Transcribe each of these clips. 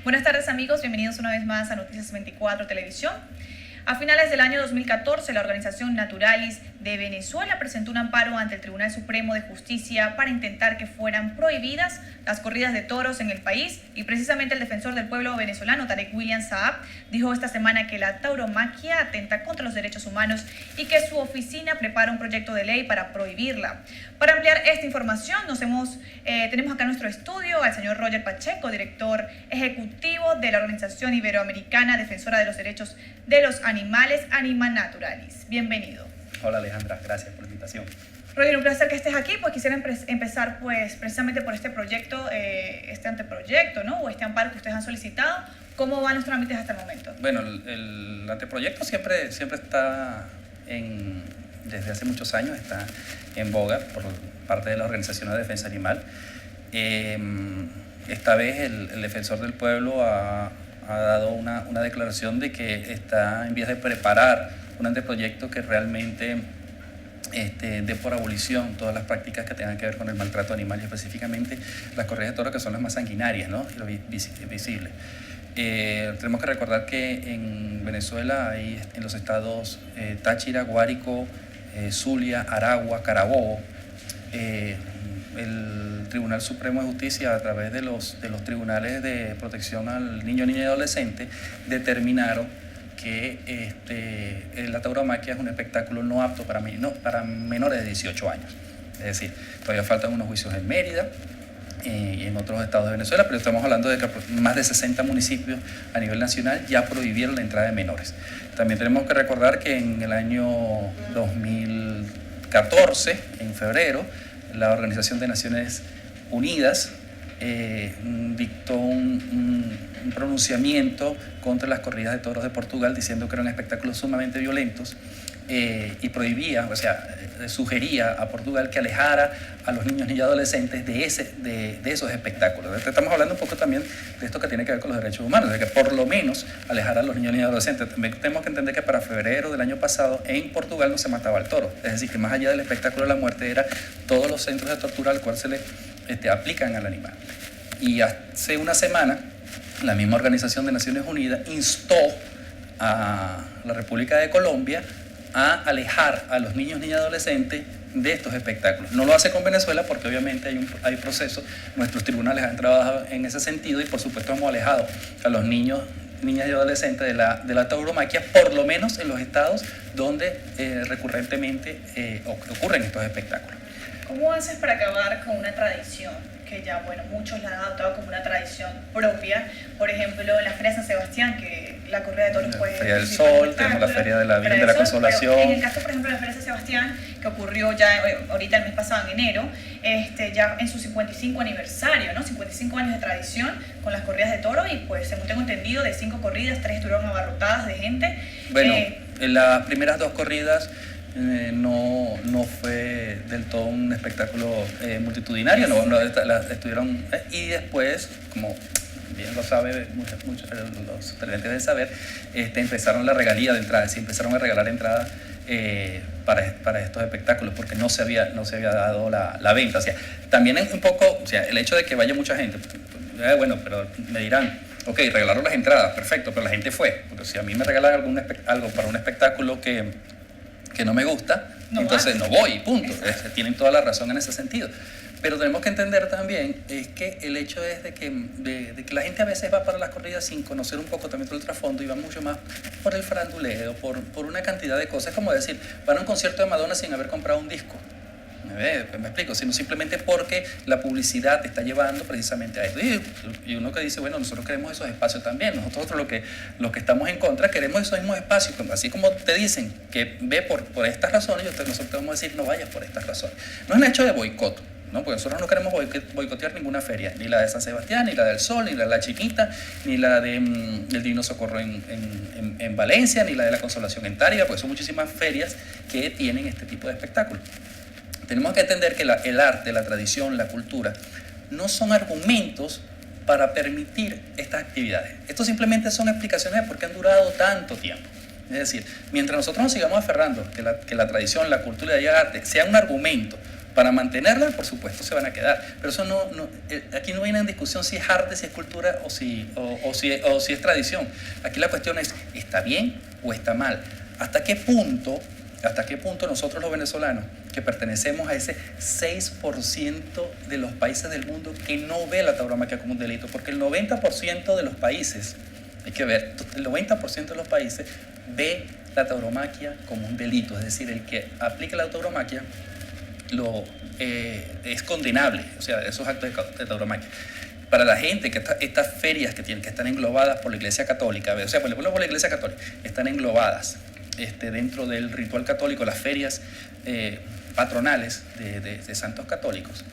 Buenas tardes amigos, bienvenidos una vez más a Noticias 24 Televisión. A finales del año 2014, la organización Naturalis de Venezuela presentó un amparo ante el Tribunal Supremo de Justicia para intentar que fueran prohibidas las corridas de toros en el país, y precisamente el defensor del pueblo venezolano, Tarek William Saab, dijo esta semana que la tauromaquia atenta contra los derechos humanos y que su oficina prepara un proyecto de ley para prohibirla. Para ampliar esta información tenemos acá en nuestro estudio al señor Roger Pacheco, director ejecutivo de la Organización Iberoamericana Defensora de los Derechos de los Animales, Anima Naturalis. Bienvenido. Hola Alejandra, gracias por la invitación. Roger, un placer que estés aquí. Pues quisiera empezar precisamente por este proyecto, este anteproyecto, ¿no? O este amparo que ustedes han solicitado. ¿Cómo van los trámites hasta el momento? Bueno, el anteproyecto siempre está desde hace muchos años está en boga por parte de la Organización de Defensa Animal. Esta vez el defensor del pueblo ha dado una declaración de que está en vías de preparar un anteproyecto que realmente dé por abolición todas las prácticas que tengan que ver con el maltrato animal, y específicamente las corridas de toros, que son las más sanguinarias, ¿no? Y lo visible. Tenemos que recordar que en Venezuela hay en los estados Táchira, Guárico, Zulia, Aragua, Carabobo, el Tribunal Supremo de Justicia, a través de los tribunales de protección al niño, niña y adolescente, determinaron que la tauromaquia es un espectáculo no apto para menores de 18 años. Es decir, todavía faltan unos juicios en Mérida y en otros estados de Venezuela, pero estamos hablando de que más de 60 municipios a nivel nacional ya prohibieron la entrada de menores. También tenemos que recordar que en el año 2014, en febrero, la Organización de Naciones Unidas dictó un pronunciamiento contra las corridas de toros de Portugal, diciendo que eran espectáculos sumamente violentos, y prohibía, o sea, sugería a Portugal que alejara a los niños y adolescentes de esos espectáculos. Estamos hablando un poco también de esto que tiene que ver con los derechos humanos, de que por lo menos alejara a los niños y adolescentes. Tenemos que entender que para febrero del año pasado en Portugal no se mataba al toro, es decir, que más allá del espectáculo de la muerte era todos los centros de tortura al cual se le aplican al animal. Y hace una semana la misma Organización de Naciones Unidas instó a la República de Colombia a alejar a los niños, niñas y adolescentes de estos espectáculos. No lo hace con Venezuela porque obviamente hay procesos, nuestros tribunales han trabajado en ese sentido, y por supuesto hemos alejado a los niños, niñas y adolescentes de la tauromaquia, por lo menos en los estados donde recurrentemente ocurren estos espectáculos. ¿Cómo haces para acabar con una tradición que ya, bueno, muchos la han adoptado como una tradición propia? Por ejemplo, en la Feria de San Sebastián, que la corrida de toros fue... La Feria del Sol, tenemos la Feria de la Virgen de la Consolación. En el caso, por ejemplo, de la Feria de San Sebastián, que ocurrió ya ahorita el mes pasado, en enero, ya en su 55 aniversario, ¿no? 55 años de tradición con las corridas de toros, y pues, según tengo entendido, de 5 corridas, 3 estuvieron abarrotadas de gente. Bueno, en las primeras 2 corridas no fue del todo un espectáculo multitudinario, estuvieron, y después, como bien lo sabe muchos los televidentes deben saber, empezaron la regalía de entrada, empezaron a regalar entradas para estos espectáculos, porque no se había dado la venta. O sea, también es un poco, o sea, el hecho de que vaya mucha gente, bueno, pero me dirán, ok, regalaron las entradas, perfecto, pero la gente fue, porque si a mí me regalan algo para un espectáculo que no me gusta, entonces no voy, punto. Tienen toda la razón en ese sentido. Pero tenemos que entender también es que el hecho es de que la gente a veces va para las corridas sin conocer un poco también todo el trasfondo, y va mucho más por el faranduleo, por una cantidad de cosas. Es como decir, van a un concierto de Madonna sin haber comprado un disco. ¿Me explico? Sino simplemente porque la publicidad te está llevando precisamente a esto. Y uno que dice, bueno, nosotros queremos esos espacios también. Nosotros los que estamos en contra queremos esos mismos espacios. Así como te dicen que ve por estas razones, nosotros te vamos a decir no vayas por estas razones. No es un hecho de boicot, ¿no? Porque nosotros no queremos boicotear ninguna feria, ni la de San Sebastián, ni la del Sol, ni la de La Chiquita, ni la del Divino Socorro en Valencia, ni la de la Consolación en Táriga, porque son muchísimas ferias que tienen este tipo de espectáculos. Tenemos que entender que el arte, la tradición, la cultura no son argumentos para permitir estas actividades. Esto simplemente son explicaciones de por qué han durado tanto tiempo. Es decir, mientras nosotros nos sigamos aferrando que la tradición, la cultura y el arte sea un argumento Para mantenerla, por supuesto, se van a quedar. Pero eso aquí no viene en discusión si es arte, si es cultura o si es tradición. Aquí la cuestión es, ¿está bien o está mal? ¿Hasta qué punto nosotros los venezolanos, que pertenecemos a ese 6% de los países del mundo que no ve la tauromaquia como un delito? Porque el 90% de los países, hay que ver, el 90% de los países ve la tauromaquia como un delito. Es decir, el que aplica la tauromaquia es condenable, o sea, esos actos de tauromaquia. Para la gente que estas ferias que están englobadas por la Iglesia Católica, o sea, por la Iglesia Católica, están englobadas dentro del ritual católico, las ferias patronales de santos católicos.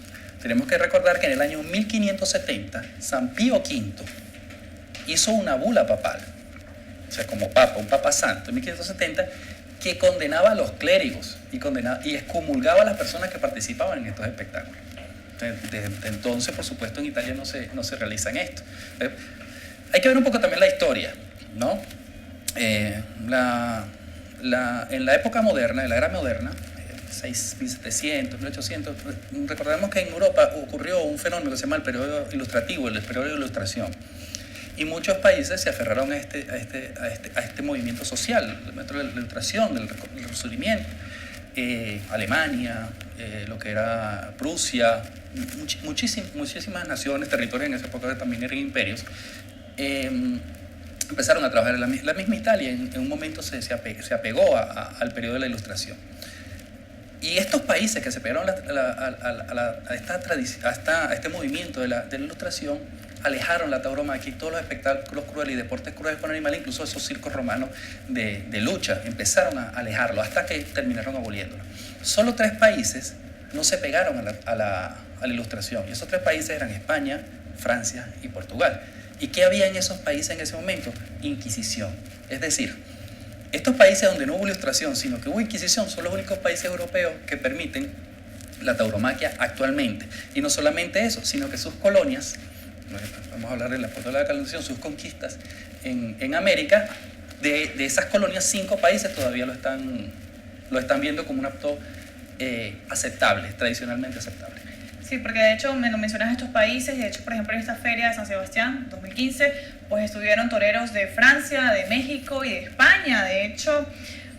Tenemos que recordar que en el año 1570 San Pío V hizo una bula papal, o sea, como papa, un papa santo, en 1570, que condenaba a los clérigos y excomulgaba a las personas que participaban en estos espectáculos. Desde entonces, por supuesto, en Italia no se realizan esto. Hay que ver un poco también la historia, ¿no? En la época moderna, en la era moderna, 1700, 1800, recordemos que en Europa ocurrió un fenómeno que se llama el periodo ilustrativo, el periodo de ilustración. Y muchos países se aferraron a este movimiento social, el método de la ilustración, del resurgimiento. Alemania, lo que era Prusia, muchísimas naciones, territorios en esa época también eran imperios, empezaron a trabajar. La misma Italia en un momento se apegó al periodo de la ilustración. Y estos países que se pegaron a este movimiento de la ilustración alejaron la tauromaquia y todos los espectáculos crueles y deportes crueles con animales, incluso esos circos romanos de lucha, empezaron a alejarlo hasta que terminaron aboliéndolo. Solo 3 países no se pegaron a la ilustración, y esos 3 países eran España, Francia y Portugal. ¿Y qué había en esos países en ese momento? Inquisición. Es decir, estos países donde no hubo ilustración, sino que hubo inquisición, son los únicos países europeos que permiten la tauromaquia actualmente. Y no solamente eso, sino que sus colonias, vamos a hablar de la foto de la colonización, sus conquistas en América, de esas colonias, 5 países todavía lo están viendo como un acto aceptable, tradicionalmente aceptable. Sí, porque de hecho me mencionas estos países, y de hecho, por ejemplo, en esta feria de San Sebastián 2015, pues estuvieron toreros de Francia, de México y de España. De hecho,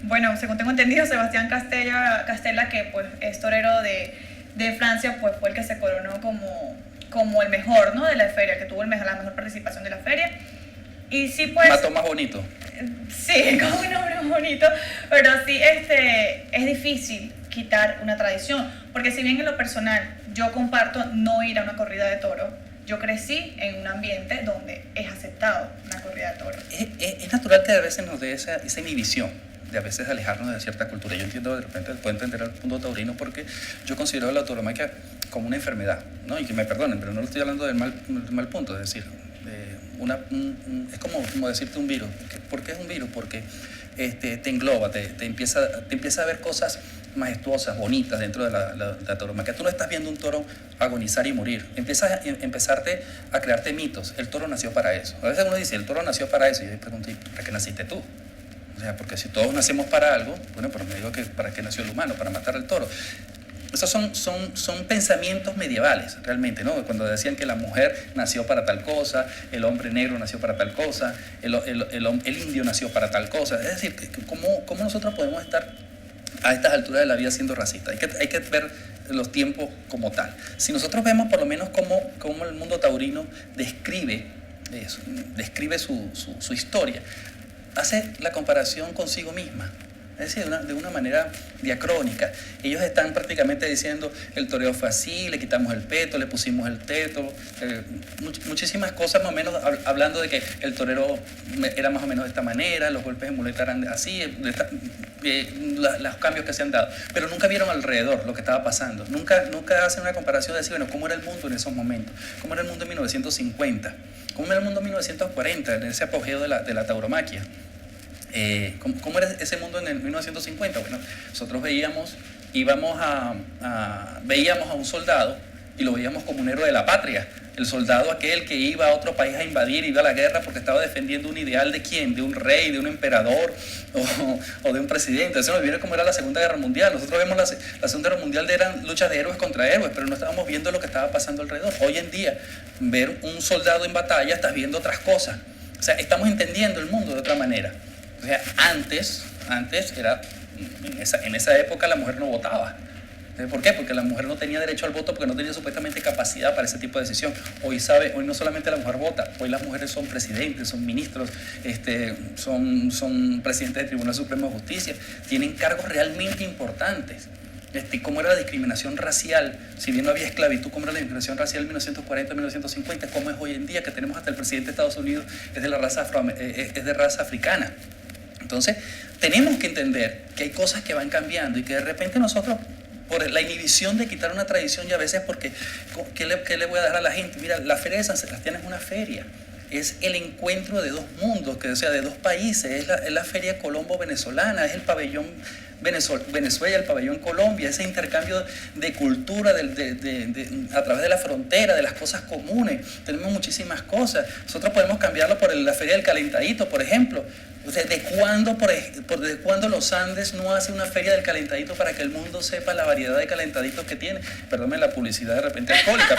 bueno, según tengo entendido, Sebastián Castella, que pues es torero de Francia, pues fue el que se coronó como el mejor, ¿no?, de la feria, que tuvo la mejor participación de la feria. Y sí, pues... Mató más bonito. Sí, como un nombre bonito, pero sí, es difícil quitar una tradición, porque si bien en lo personal yo comparto no ir a una corrida de toro, yo crecí en un ambiente donde es aceptado una corrida de toro. Es natural que a veces nos dé esa inhibición de a veces alejarnos de cierta cultura. Yo entiendo, de repente puedo entender al mundo taurino, porque yo considero la tauromaquia como una enfermedad, ¿no? Y que me perdonen, pero no lo estoy hablando del mal punto, es decir, es como decirte un virus. ¿Por qué es un virus? Porque te engloba, te empieza a ver cosas majestuosas, bonitas dentro de la tauromaquia. Tú no estás viendo un toro agonizar y morir. Empezarte a crearte mitos. El toro nació para eso. A veces uno dice, el toro nació para eso. Y yo pregunto, ¿para qué naciste tú? O sea, porque si todos nacemos para algo, bueno, pero me digo que ¿para qué nació el humano? Para matar al toro. Esos son pensamientos medievales, realmente, ¿no? Cuando decían que la mujer nació para tal cosa, el hombre negro nació para tal cosa, el indio nació para tal cosa. Es decir, ¿cómo nosotros podemos estar a estas alturas de la vida siendo racistas? Hay que ver los tiempos como tal. Si nosotros vemos por lo menos cómo el mundo taurino describe su historia, hace la comparación consigo misma. Es decir, de una manera diacrónica. Ellos están prácticamente diciendo, el toreo fue así, le quitamos el peto, le pusimos el teto, muchísimas cosas más o menos hablando de que el torero era más o menos de esta manera, los golpes de muleta eran así, los cambios que se han dado. Pero nunca vieron alrededor lo que estaba pasando. Nunca hacen una comparación de decir, bueno, ¿cómo era el mundo en esos momentos? ¿Cómo era el mundo en 1950? ¿Cómo era el mundo en 1940, en ese apogeo de la tauromaquia? ¿Cómo era ese mundo en el 1950? Bueno, nosotros veíamos a un soldado y lo veíamos como un héroe de la patria. El soldado aquel que iba a otro país a invadir, iba a la guerra porque estaba defendiendo un ideal de quién, de un rey, de un emperador o de un presidente. Eso nos viene como era la Segunda Guerra Mundial. Nosotros vemos la Segunda Guerra Mundial eran luchas de héroes contra héroes, pero no estábamos viendo lo que estaba pasando alrededor. Hoy en día, ver un soldado en batalla, estás viendo otras cosas. O sea, estamos entendiendo el mundo de otra manera. O sea, antes era, en esa época la mujer no votaba. ¿Por qué? Porque la mujer no tenía derecho al voto porque no tenía supuestamente capacidad para ese tipo de decisión. Hoy no solamente la mujer vota, hoy las mujeres son presidentes, son ministros, son presidentes del Tribunal Supremo de Justicia, tienen cargos realmente importantes. ¿Cómo era la discriminación racial? Si bien no había esclavitud, ¿cómo era la discriminación racial en 1940-1950? ¿Cómo es hoy en día que tenemos hasta el presidente de Estados Unidos es de raza africana? Entonces, tenemos que entender que hay cosas que van cambiando y que de repente nosotros, por la inhibición de quitar una tradición y a veces porque, ¿qué le voy a dar a la gente? Mira, la Feria de San Sebastián es una feria, es el encuentro de dos mundos, de dos países, es la Feria Colombo-Venezolana, es el pabellón Venezuela, el pabellón Colombia, ese intercambio de cultura a través de la frontera, de las cosas comunes. Tenemos muchísimas cosas. Nosotros podemos cambiarlo por la Feria del Calentadito, por ejemplo. O sea, ¿desde cuándo los Andes no hace una feria del calentadito para que el mundo sepa la variedad de calentaditos que tiene? Perdónme la publicidad de repente alcohólica,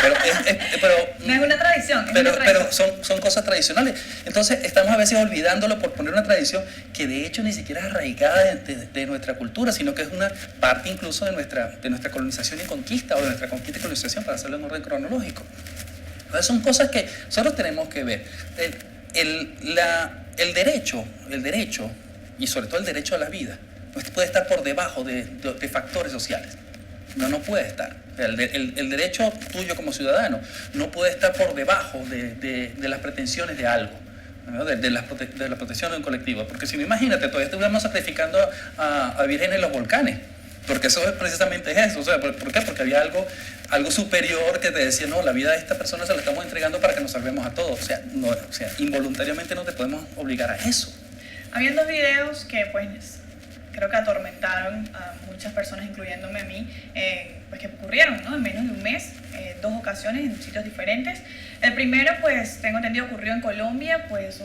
pero no es una tradición. Pero son cosas tradicionales. Entonces estamos a veces olvidándolo por poner una tradición que de hecho ni siquiera es arraigada de nuestra cultura, sino que es una parte incluso de nuestra colonización y conquista, o de nuestra conquista y colonización, para hacerlo en orden cronológico. Entonces son cosas que nosotros tenemos que ver. El derecho, y sobre todo el derecho a la vida, no puede estar por debajo de factores sociales. No puede estar. El derecho tuyo como ciudadano no puede estar por debajo de las pretensiones de algo, ¿no? de la protección de un colectivo. Porque si no, imagínate, todavía estuviéramos sacrificando a vírgenes en los volcanes. Porque eso es precisamente eso. O sea, ¿por qué? Porque había algo superior que te decía, no, la vida de esta persona se la estamos entregando para que nos salvemos a todos. O sea, involuntariamente no te podemos obligar a eso. Habían dos videos que pues creo que atormentaron a muchas personas, incluyéndome a mí, pues que ocurrieron, ¿no? En menos de un mes, dos ocasiones en sitios diferentes. El primero, pues tengo entendido, ocurrió en Colombia, pues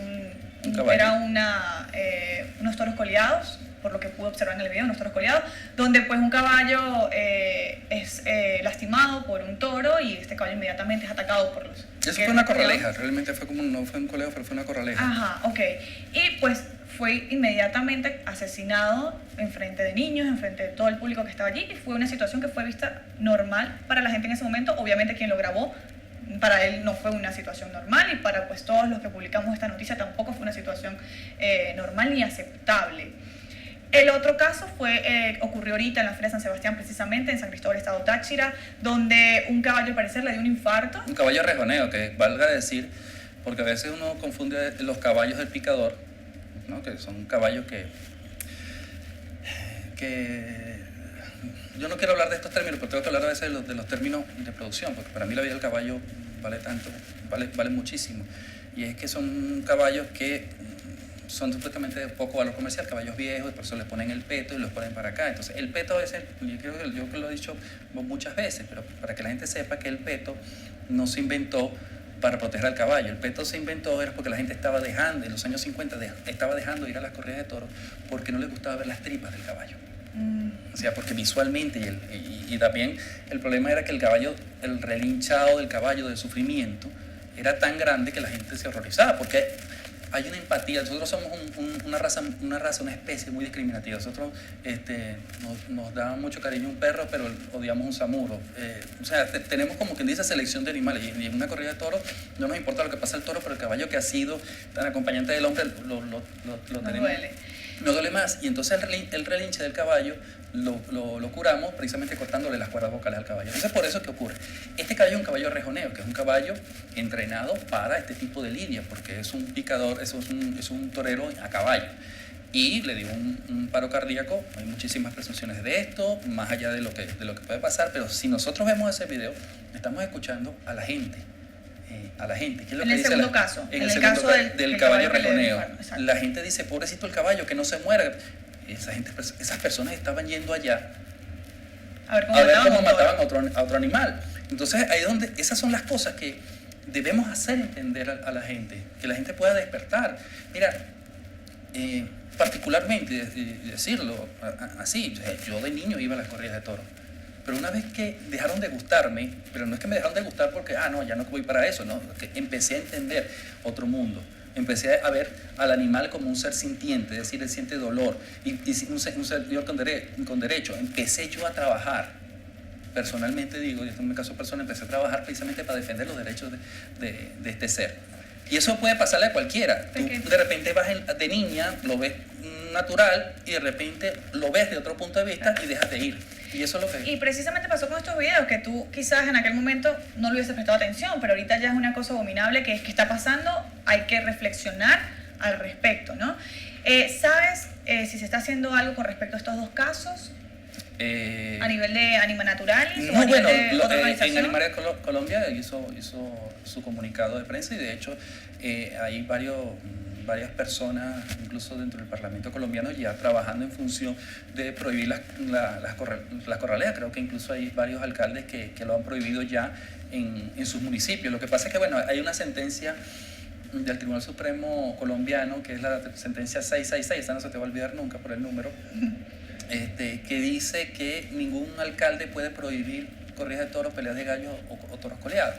era unos toros coleados, por lo que pude observar en el video, unos toros coleados, donde pues un caballo es lastimado por un toro y este caballo inmediatamente es atacado por los... Eso fue una corraleja, realmente no fue un coleo, pero fue una corraleja. Ajá, ok. Y pues fue inmediatamente asesinado en frente de niños, en frente de todo el público que estaba allí, y fue una situación que fue vista normal para la gente en ese momento. Obviamente quien lo grabó, para él no fue una situación normal, y para pues todos los que publicamos esta noticia tampoco fue una situación normal ni aceptable. El otro caso ocurrió ahorita en la Feria de San Sebastián, precisamente en San Cristóbal, Estado Táchira, donde un caballo al parecer le dio un infarto. Un caballo rejoneo, que valga decir, porque a veces uno confunde los caballos del picador, ¿no? Que son caballos que yo no quiero hablar de estos términos, pero tengo que hablar a veces de los términos de producción, porque para mí la vida del caballo vale muchísimo. Y es que son caballos que son supuestamente de poco valor comercial, caballos viejos, y por eso les ponen el peto y los ponen para acá. Entonces el peto a veces, yo que lo he dicho muchas veces, pero para que la gente sepa que el peto no se inventó para proteger al caballo. El peto se inventó era porque la gente estaba dejando, en los años 50 estaba dejando ir a las corridas de toros porque no les gustaba ver las tripas del caballo. O sea, porque visualmente y también el problema era que el caballo, el relinchado del caballo de sufrimiento era tan grande que la gente se horrorizaba, porque hay una empatía. Nosotros somos una especie muy discriminativa. Nosotros nos da mucho cariño un perro, pero odiamos un samuro. O sea, tenemos como quien dice selección de animales. Y en una corrida de toros no nos importa lo que pasa al toro, pero el caballo que ha sido tan acompañante del hombre lo tenemos. No duele más. Y entonces el relinche del caballo lo curamos precisamente cortándole las cuerdas vocales al caballo. Entonces por eso que ocurre. Este caballo es un caballo rejoneo, que es un caballo entrenado para este tipo de lidia, porque es un picador, es un torero a caballo. Y le dio un paro cardíaco. Hay muchísimas presunciones de esto, más allá de lo que puede pasar, pero si nosotros vemos ese video, estamos escuchando a la gente. ¿Qué es lo en que el dice segundo caso, en el caso del caballo rejoneo? La gente dice, pobrecito el caballo, que no se muera. Esas personas estaban yendo allá a ver cómo mataban a otro animal. Entonces, ahí es donde esas son las cosas que debemos hacer entender a la gente, que la gente pueda despertar. Mira, particularmente, decirlo así, yo de niño iba a las corridas de toros, pero una vez que dejaron de gustarme, pero no es que me dejaron de gustar porque, no, ya no voy para eso, no, que empecé a entender otro mundo. Empecé a ver al animal como un ser sintiente, es decir, él siente dolor, y un ser con derecho. Empecé yo a trabajar, personalmente digo, y esto en mi caso personal, empecé a trabajar precisamente para defender los derechos de este ser. Y eso puede pasarle a cualquiera. Tú de repente vas de niña, lo ves natural, y de repente lo ves de otro punto de vista y dejas de ir. Y eso es lo que... Y precisamente pasó con estos videos, que tú quizás en aquel momento no le hubieses prestado atención, pero ahorita ya es una cosa abominable que es que está pasando, hay que reflexionar al respecto, ¿no? ¿Sabes si se está haciendo algo con respecto a estos dos casos? ¿A nivel de Anima Naturalis? No, o a nivel bueno, de otra organización? en Animales Colombia hizo su comunicado de prensa, y de hecho hay varias personas, incluso dentro del Parlamento colombiano, ya trabajando en función de prohibir las corraleas. Creo que incluso hay varios alcaldes que lo han prohibido ya en sus municipios. Lo que pasa es que, bueno, hay una sentencia del Tribunal Supremo colombiano, que es la sentencia 666, esta no se te va a olvidar nunca por el número, que dice que ningún alcalde puede prohibir corridas de toros, peleas de gallos o toros coleados,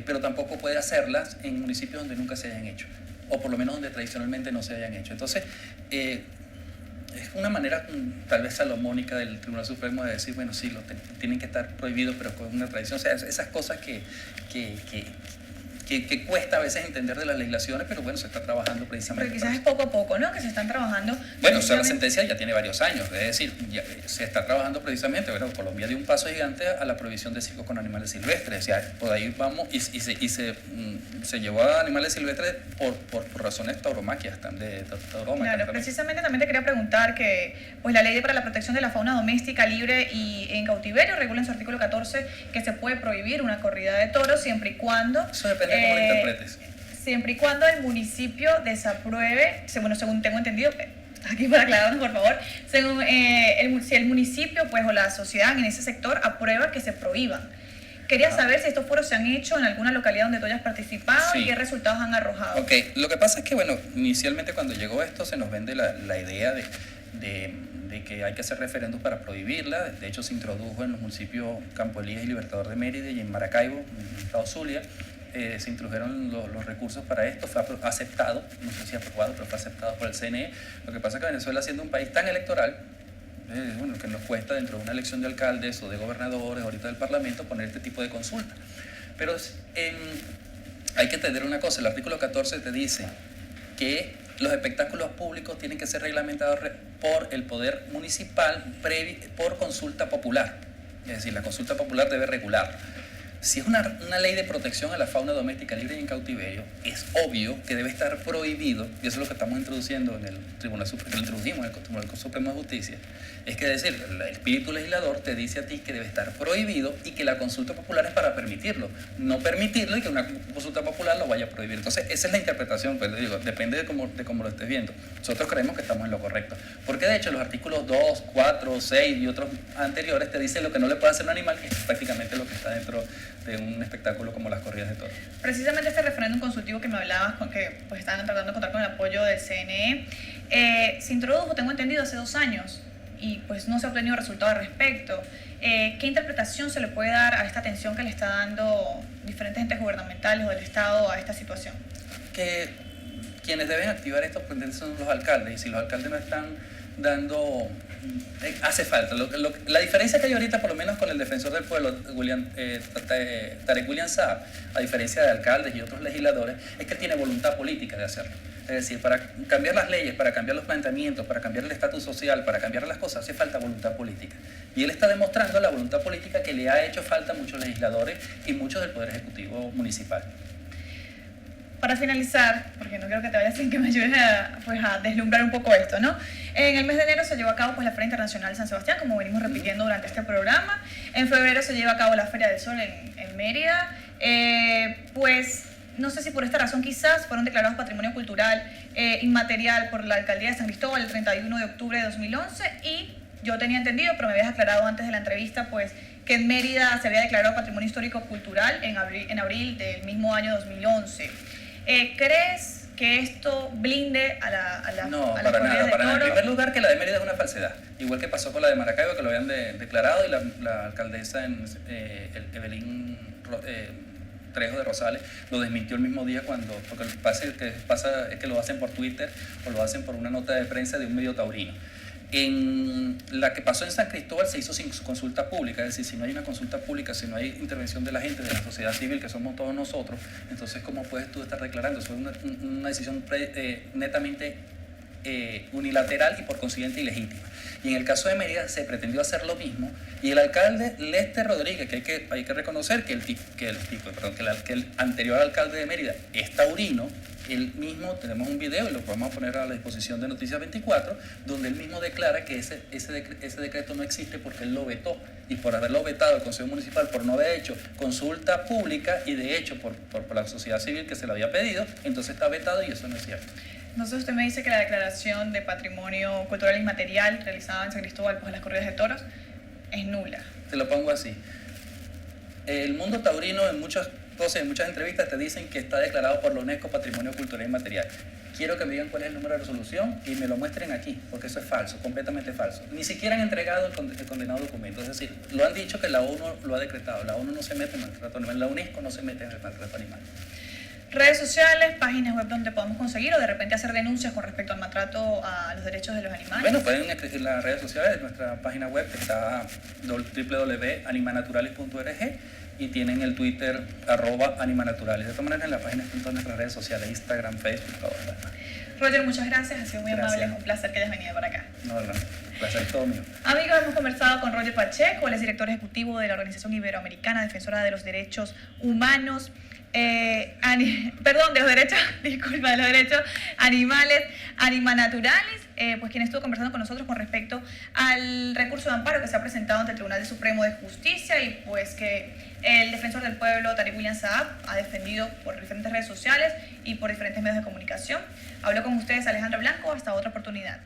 pero tampoco puede hacerlas en municipios donde nunca se hayan hecho, o por lo menos donde tradicionalmente no se hayan hecho. Entonces, es una manera tal vez salomónica del Tribunal Supremo de decir, bueno, sí, tienen que estar prohibidos, pero con una tradición. O sea, esas cosas que cuesta a veces entender de las legislaciones, pero bueno, se está trabajando precisamente. Pero quizás es poco a poco, ¿no? Que se están trabajando. Bueno, o sea, la sentencia ya tiene varios años, es decir, ya se está trabajando precisamente. Bueno, Colombia dio un paso gigante a la prohibición de circos con animales silvestres. O sea, por ahí vamos, y se llevó a animales silvestres por razones tauromaquias, Claro, precisamente también te quería preguntar que pues la ley para la protección de la fauna doméstica libre y en cautiverio regula en su artículo 14 que se puede prohibir una corrida de toros siempre y cuando... Eso depende de cómo lo interpretes. Siempre y cuando el municipio desapruebe, según tengo entendido, aquí para aclararnos por favor, si el municipio pues o la sociedad en ese sector aprueba que se prohíban. Quería saber si estos foros se han hecho en alguna localidad donde tú hayas participado, sí, y qué resultados han arrojado. Ok, lo que pasa es que, bueno, inicialmente cuando llegó esto se nos vende la idea de que hay que hacer referendos para prohibirla. De hecho, se introdujo en los municipios Campo Elías y Libertador de Mérida y en Maracaibo, en el estado Zulia. Se introdujeron los recursos para esto, fue aceptado, no sé si aprobado, pero fue aceptado por el CNE. Lo que pasa es que Venezuela, siendo un país tan electoral, bueno, que nos cuesta dentro de una elección de alcaldes o de gobernadores, ahorita del Parlamento, poner este tipo de consulta. Pero hay que entender una cosa, el artículo 14 te dice que los espectáculos públicos tienen que ser reglamentados por el poder municipal por consulta popular. Es decir, la consulta popular debe regularlo. Si es una ley de protección a la fauna doméstica libre y en cautiverio, es obvio que debe estar prohibido, y eso es lo que estamos introduciendo en el Tribunal Supremo, que lo introdujimos en el Tribunal Supremo de Justicia, es que decir, el espíritu legislador te dice a ti que debe estar prohibido y que la consulta popular es para permitirlo, no permitirlo y que una consulta popular lo vaya a prohibir. Entonces, esa es la interpretación, pues digo, depende de cómo lo estés viendo. Nosotros creemos que estamos en lo correcto, porque de hecho los artículos 2, 4, 6 y otros anteriores te dicen lo que no le puede hacer un animal, que es prácticamente lo que está dentro de un espectáculo como las corridas de toros. Precisamente este referéndum consultivo que me hablabas, que pues estaban tratando de contar con el apoyo del CNE, se introdujo, tengo entendido, hace 2 años y pues no se ha obtenido resultado al respecto. ¿Qué interpretación se le puede dar a esta atención que le está dando diferentes entes gubernamentales o del Estado a esta situación? Que quienes deben activar esto pues, son los alcaldes, y si los alcaldes no están dando, hace falta. La diferencia que hay ahorita, por lo menos con el defensor del pueblo, Tarek William Saab, a diferencia de alcaldes y otros legisladores, es que tiene voluntad política de hacerlo. Es decir, para cambiar las leyes, para cambiar los planteamientos, para cambiar el estatus social, para cambiar las cosas, hace falta voluntad política. Y él está demostrando la voluntad política que le ha hecho falta a muchos legisladores y muchos del Poder Ejecutivo Municipal. Para finalizar, porque no quiero que te vayas sin que me ayudes a deslumbrar un poco esto, ¿no? En el mes de enero se llevó a cabo pues, la Feria Internacional de San Sebastián, como venimos repitiendo durante este programa. En febrero se lleva a cabo la Feria del Sol en Mérida. Pues no sé si por esta razón quizás fueron declarados Patrimonio Cultural Inmaterial por la Alcaldía de San Cristóbal el 31 de octubre de 2011 y yo tenía entendido, pero me habías aclarado antes de la entrevista, pues que en Mérida se había declarado Patrimonio Histórico Cultural en abril del mismo año 2011. ¿Crees que esto blinde a las No, a las para corridas nada. de En toros? primer lugar, que la de Mérida es una falsedad. Igual que pasó con la de Maracaibo, que lo habían declarado, y la alcaldesa Evelyn Trejo de Rosales lo desmintió el mismo día porque lo que pasa es que lo hacen por Twitter o lo hacen por una nota de prensa de un medio taurino. En la que pasó en San Cristóbal se hizo sin consulta pública, es decir, si no hay una consulta pública, si no hay intervención de la gente, de la sociedad civil, que somos todos nosotros, entonces ¿cómo puedes tú estar declarando? Eso es una decisión netamente unilateral y por consiguiente ilegítima. Y en el caso de Mérida se pretendió hacer lo mismo, y el alcalde Lester Rodríguez, que hay que reconocer que el anterior alcalde de Mérida es taurino. Él mismo, tenemos un video y lo vamos a poner a la disposición de Noticias 24, donde él mismo declara que ese decreto no existe porque él lo vetó, y por haberlo vetado el Consejo Municipal, por no haber hecho consulta pública y de hecho por la sociedad civil que se lo había pedido, entonces está vetado y eso no es cierto. Entonces usted me dice que la declaración de patrimonio cultural inmaterial realizada en San Cristóbal por las corridas de toros es nula. Te lo pongo así. El mundo taurino en muchas entrevistas te dicen que está declarado por la UNESCO Patrimonio Cultural Inmaterial. Quiero que me digan cuál es el número de resolución y me lo muestren aquí, porque eso es falso, completamente falso. Ni siquiera han entregado el condenado documento. Es decir, lo han dicho que la ONU lo ha decretado. La ONU no se mete en maltrato animal, la UNESCO no se mete en el maltrato animal. Redes sociales, páginas web donde podamos conseguir o de repente hacer denuncias con respecto al maltrato a los derechos de los animales. Bueno, pueden escribir en las redes sociales, nuestra página web que está www.animanaturales.org, y tienen el Twitter @animanaturales. De todas maneras, en la página están todas nuestras redes sociales, Instagram, Facebook, todo. Roger, muchas gracias, ha sido muy Gracias. amable, es un placer que hayas venido para acá. No, placer es todo mío. Amigos, hemos conversado con Roger Pacheco, él es director ejecutivo de la Organización Iberoamericana Defensora de los Derechos Humanos, de los derechos animales, Animanaturales, pues quien estuvo conversando con nosotros con respecto al recurso de amparo que se ha presentado ante el Tribunal Supremo de Justicia, y pues que el defensor del pueblo, Tariq William Saab, ha defendido por diferentes redes sociales y por diferentes medios de comunicación. Habló con ustedes Alejandro Blanco, hasta otra oportunidad.